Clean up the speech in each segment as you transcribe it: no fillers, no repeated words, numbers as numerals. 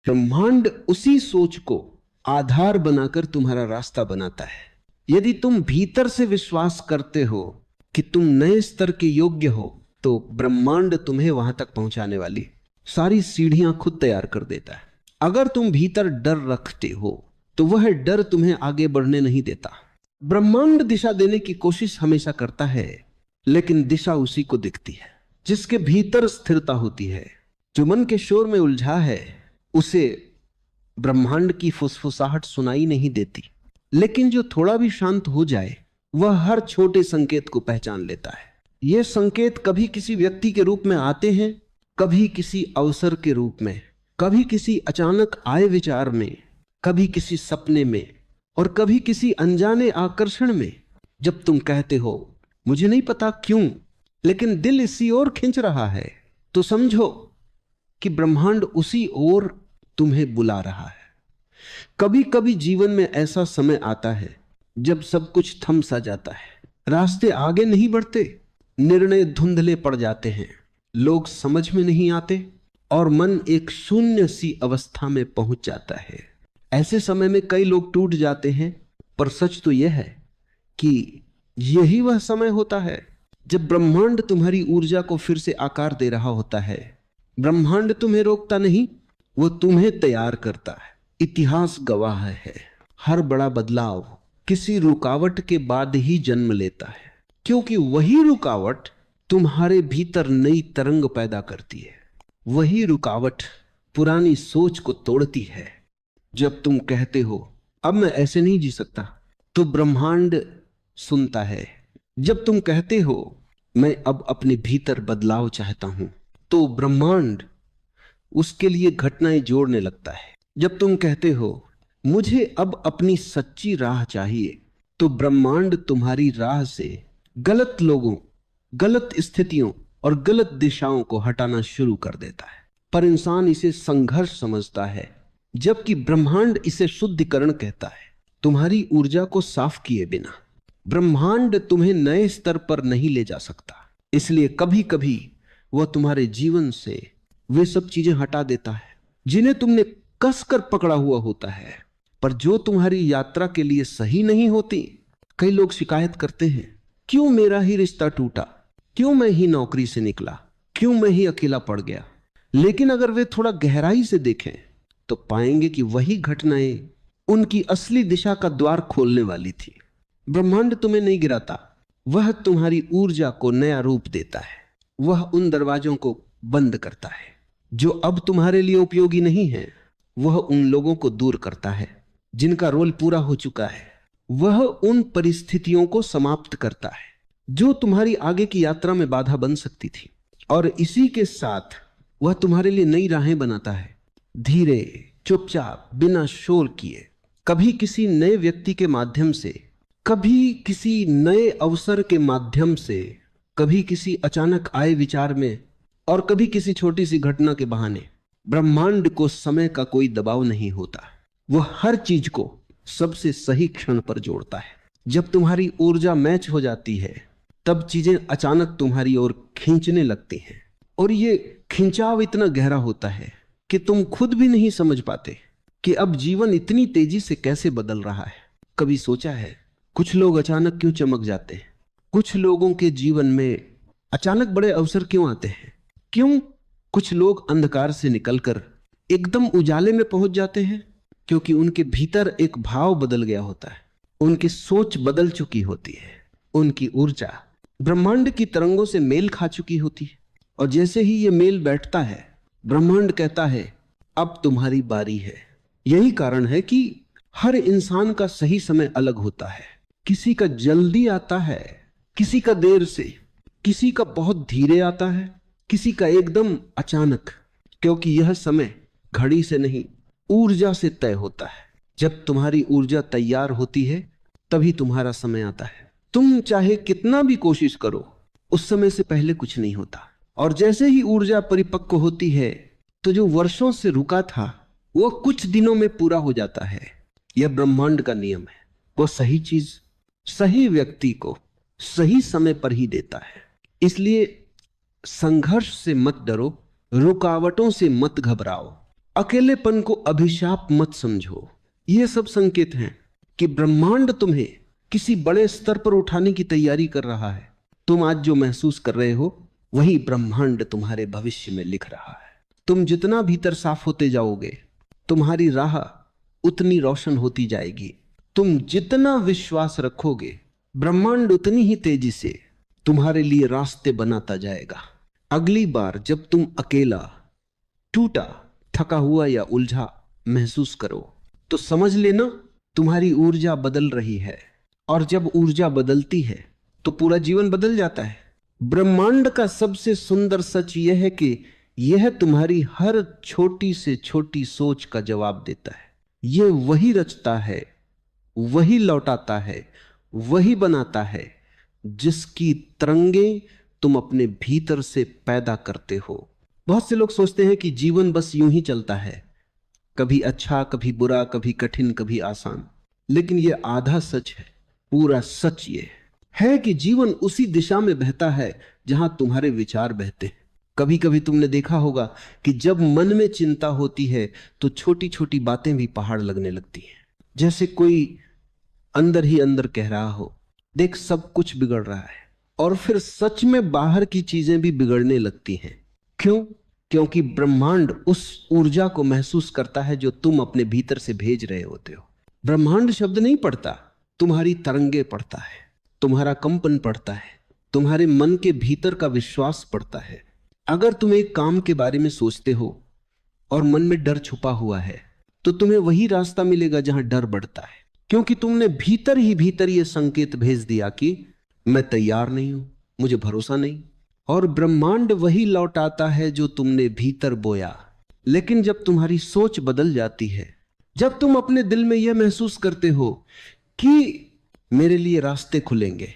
ब्रह्मांड उसी सोच को आधार बनाकर तुम्हारा रास्ता बनाता है। यदि तुम भीतर से विश्वास करते हो कि तुम नए स्तर के योग्य हो, तो ब्रह्मांड तुम्हें वहां तक पहुंचाने वाली सारी सीढ़ियां खुद तैयार कर देता है। अगर तुम भीतर डर रखते हो तो वह डर तुम्हें आगे बढ़ने नहीं देता। ब्रह्मांड दिशा देने की कोशिश हमेशा करता है, लेकिन दिशा उसी को दिखती है जिसके भीतर स्थिरता होती है। जो मन के शोर में उलझा है उसे ब्रह्मांड की फुसफुसाहट सुनाई नहीं देती, लेकिन जो थोड़ा भी शांत हो जाए वह हर छोटे संकेत को पहचान लेता है। ये संकेत कभी किसी व्यक्ति के रूप में आते हैं, कभी किसी अवसर के रूप में, कभी किसी अचानक आए विचार में, कभी किसी सपने में, और कभी किसी अनजाने आकर्षण में। जब तुम कहते हो मुझे नहीं पता क्यों, लेकिन दिल इसी ओर खींच रहा है, तो समझो कि ब्रह्मांड उसी ओर तुम्हें बुला रहा है। कभी कभी जीवन में ऐसा समय आता है जब सब कुछ थम सा जाता है, रास्ते आगे नहीं बढ़ते, निर्णय धुंधले पड़ जाते हैं, लोग समझ में नहीं आते और मन एक शून्य सी अवस्था में पहुंच जाता है। ऐसे समय में कई लोग टूट जाते हैं, पर सच तो यह है कि यही वह समय होता है जब ब्रह्मांड तुम्हारी ऊर्जा को फिर से आकार दे रहा होता है। ब्रह्मांड तुम्हें रोकता नहीं, वो तुम्हें तैयार करता है। इतिहास गवाह है, हर बड़ा बदलाव किसी रुकावट के बाद ही जन्म लेता है, क्योंकि वही रुकावट तुम्हारे भीतर नई तरंग पैदा करती है। वही रुकावट पुरानी सोच को तोड़ती है। जब तुम कहते हो अब मैं ऐसे नहीं जी सकता, तो ब्रह्मांड सुनता है। जब तुम कहते हो मैं अब अपने भीतर बदलाव चाहता हूं, तो ब्रह्मांड उसके लिए घटनाएं जोड़ने लगता है। जब तुम कहते हो मुझे अब अपनी सच्ची राह चाहिए, तो ब्रह्मांड तुम्हारी राह से गलत लोगों, गलत स्थितियों और गलत दिशाओं को हटाना शुरू कर देता है। पर इंसान इसे संघर्ष समझता है, जबकि ब्रह्मांड इसे शुद्धिकरण कहता है। तुम्हारी ऊर्जा को साफ किए बिना ब्रह्मांड तुम्हें नए स्तर पर नहीं ले जा सकता। इसलिए कभी कभी वह तुम्हारे जीवन से वे सब चीजें हटा देता है जिन्हें तुमने कसकर पकड़ा हुआ होता है, पर जो तुम्हारी यात्रा के लिए सही नहीं होती। कई लोग शिकायत करते हैं, क्यों मेरा ही रिश्ता टूटा, क्यों मैं ही नौकरी से निकला, क्यों मैं ही अकेला पड़ गया। लेकिन अगर वे थोड़ा गहराई से देखें तो पाएंगे कि वही घटनाएं उनकी असली दिशा का द्वार खोलने वाली थी। ब्रह्मांड तुम्हें नहीं गिराता, वह तुम्हारी ऊर्जा को नया रूप देता है। वह उन दरवाजों को बंद करता है जो अब तुम्हारे लिए उपयोगी नहीं है। वह उन लोगों को दूर करता है जिनका रोल पूरा हो चुका है। वह उन परिस्थितियों को समाप्त करता है जो तुम्हारी आगे की यात्रा में बाधा बन सकती थी। और इसी के साथ वह तुम्हारे लिए नई राहें बनाता है, धीरे, चुपचाप, बिना शोर किए। कभी किसी नए व्यक्ति के माध्यम से, कभी किसी नए अवसर के माध्यम से, कभी किसी अचानक आए विचार में, और कभी किसी छोटी सी घटना के बहाने। ब्रह्मांड को समय का कोई दबाव नहीं होता, वह हर चीज को सबसे सही क्षण पर जोड़ता है। जब तुम्हारी ऊर्जा मैच हो जाती है, तब चीजें अचानक तुम्हारी ओर खींचने लगती हैं, और ये खिंचाव इतना गहरा होता है कि तुम खुद भी नहीं समझ पाते कि अब जीवन इतनी तेजी से कैसे बदल रहा है। कभी सोचा है कुछ लोग अचानक क्यों चमक जाते हैं? कुछ लोगों के जीवन में अचानक बड़े अवसर क्यों आते हैं? क्यों कुछ लोग अंधकार से निकलकर एकदम उजाले में पहुंच जाते हैं? क्योंकि उनके भीतर एक भाव बदल गया होता है, उनकी सोच बदल चुकी होती है, उनकी ऊर्जा ब्रह्मांड की तरंगों से मेल खा चुकी होती है। और जैसे ही ये मेल बैठता है, ब्रह्मांड कहता है अब तुम्हारी बारी है। यही कारण है कि हर इंसान का सही समय अलग होता है। किसी का जल्दी आता है, किसी का देर से, किसी का बहुत धीरे आता है, किसी का एकदम अचानक। क्योंकि यह समय घड़ी से नहीं, ऊर्जा से तय होता है। जब तुम्हारी ऊर्जा तैयार होती है तभी तुम्हारा समय आता है। तुम चाहे कितना भी कोशिश करो, उस समय से पहले कुछ नहीं होता। और जैसे ही ऊर्जा परिपक्व होती है, तो जो वर्षों से रुका था वो कुछ दिनों में पूरा हो जाता है। यह ब्रह्मांड का नियम है। वो सही चीज सही व्यक्ति को सही समय पर ही देता है। इसलिए संघर्ष से मत डरो, रुकावटों से मत घबराओ। अकेलेपन को अभिशाप मत समझो। ये सब संकेत हैं कि ब्रह्मांड तुम्हें किसी बड़े स्तर पर उठाने की तैयारी कर रहा है। तुम आज जो महसूस कर रहे हो वही ब्रह्मांड तुम्हारे भविष्य में लिख रहा है। तुम जितना भीतर साफ होते जाओगे, तुम्हारी राह उतनी रोशन होती जाएगी। तुम जितना विश्वास रखोगे, ब्रह्मांड उतनी ही तेजी से तुम्हारे लिए रास्ते बनाता जाएगा। अगली बार जब तुम अकेला, टूटा, थका हुआ या उलझा महसूस करो तो समझ लेना तुम्हारी ऊर्जा बदल रही है, और जब ऊर्जा बदलती है तो पूरा जीवन बदल जाता है। ब्रह्मांड का सबसे सुंदर सच यह है कि यह तुम्हारी हर छोटी से छोटी सोच का जवाब देता है। यह वही रचता है, वही लौटाता है, वही बनाता है जिसकी तरंगे तुम अपने भीतर से पैदा करते हो। बहुत से लोग सोचते हैं कि जीवन बस यूं ही चलता है, कभी अच्छा, कभी बुरा, कभी कठिन, कभी आसान। लेकिन यह आधा सच है। पूरा सच ये है कि जीवन उसी दिशा में बहता है जहां तुम्हारे विचार बहते हैं। कभी कभी तुमने देखा होगा कि जब मन में चिंता होती है तो छोटी छोटी बातें भी पहाड़ लगने लगती हैं, जैसे कोई अंदर ही अंदर कह रहा हो, देख सब कुछ बिगड़ रहा है। और फिर सच में बाहर की चीजें भी बिगड़ने लगती हैं। क्यों? क्योंकि ब्रह्मांड उस ऊर्जा को महसूस करता है जो तुम अपने भीतर से भेज रहे होते हो। ब्रह्मांड शब्द नहीं पढ़ता, तुम्हारी तरंगे पढ़ता है, तुम्हारा कंपन पढ़ता है, तुम्हारे मन के भीतर का विश्वास पढ़ता है। अगर तुम एक काम के बारे में सोचते हो और मन में डर छुपा हुआ है तो तुम्हें वही रास्ता मिलेगा जहां डर बढ़ता है, क्योंकि तुमने भीतर ही भीतर यह संकेत भेज दिया कि मैं तैयार नहीं हूं, मुझे भरोसा नहीं। और ब्रह्मांड वही लौटाता है जो तुमने भीतर बोया। लेकिन जब तुम्हारी सोच बदल जाती है, जब तुम अपने दिल में यह महसूस करते हो कि मेरे लिए रास्ते खुलेंगे,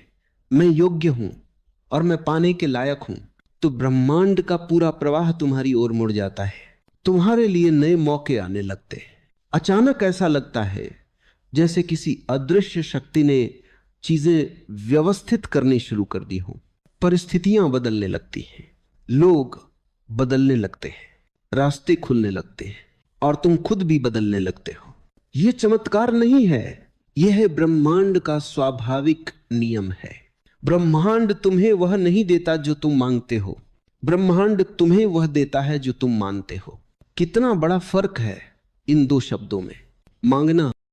मैं योग्य हूं और मैं पाने के लायक हूं, तो ब्रह्मांड का पूरा प्रवाह तुम्हारी ओर मुड़ जाता है। तुम्हारे लिए नए मौके आने लगते हैं। अचानक ऐसा लगता है जैसे किसी अदृश्य शक्ति ने चीजें व्यवस्थित करनी शुरू कर दी हो। परिस्थितियां बदलने लगती हैं, लोग बदलने लगते हैं, रास्ते खुलने लगते हैं, और तुम खुद भी बदलने लगते हो। यह चमत्कार नहीं है, यह है ब्रह्मांड का स्वाभाविक नियम है। ब्रह्मांड तुम्हें वह नहीं देता जो तुम मांगते हो, ब्रह्मांड तुम्हें वह देता है जो तुम मानते हो। कितना बड़ा फर्क है इन दो शब्दों में। मांगना